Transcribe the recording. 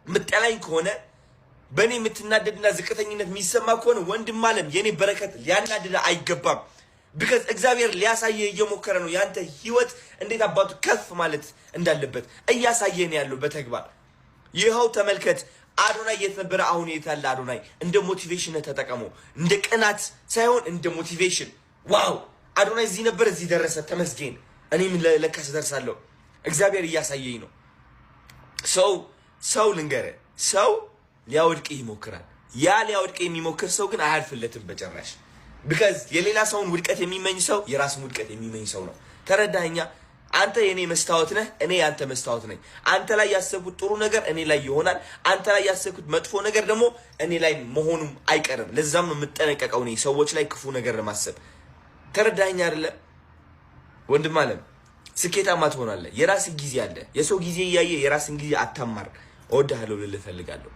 ምጠላኝ ከሆነ በእኔ የምትናደድና ዝቅተኝነት የሚሰማ ከሆነ ወንድም አለም የኔ በረከት ሊያናድድ አይገባም። ቢካዝ እግዚአብሔር ሊያሳየ እየሞከረ ነው ያንተ ህይወት እንዴት አባቱ ከፍ ማለት እንዳለበት እያሳየን ያለው በተግባር ይኸው ተመልከት። አዶናይ የት ነበር? አሁን የት አለ አዶናይ? እንደ ሞቲቬሽን ተጠቀመው፣ እንደ ቅናት ሳይሆን እንደ ሞቲቬሽን። ዋው አዶናይ እዚህ ነበር፣ እዚህ ደረሰ፣ ተመስገን። እኔም ለካስ ደርሳለሁ። እግዚአብሔር እያሳየኝ ነው። ሰው ልንገርህ፣ ሰው ሊያወድቅ ይሞክራል። ያ ሊያወድቅ የሚሞክር ሰው ግን አያልፍለትም በጭራሽ። ቢካዝ የሌላ ሰውን ውድቀት የሚመኝ ሰው የራሱን ውድቀት የሚመኝ ሰው ነው። ተረዳኸኛ? አንተ የኔ መስታወት ነህ፣ እኔ ያንተ መስታወት ነኝ። አንተ ላይ ያሰብኩት ጥሩ ነገር እኔ ላይ ይሆናል። አንተ ላይ ያሰብኩት መጥፎ ነገር ደግሞ እኔ ላይ መሆኑም አይቀርም። ለዛም ነው የምጠነቀቀው እኔ ሰዎች ላይ ክፉ ነገር ለማሰብ። ተረዳኸኛ አይደለ? ወንድም አለም ስኬታማ ትሆናለህ። የራስህ ጊዜ አለ። የሰው ጊዜ እያየ የራስን ጊዜ አታማር። እወድሃለሁ ልልህ እፈልጋለሁ።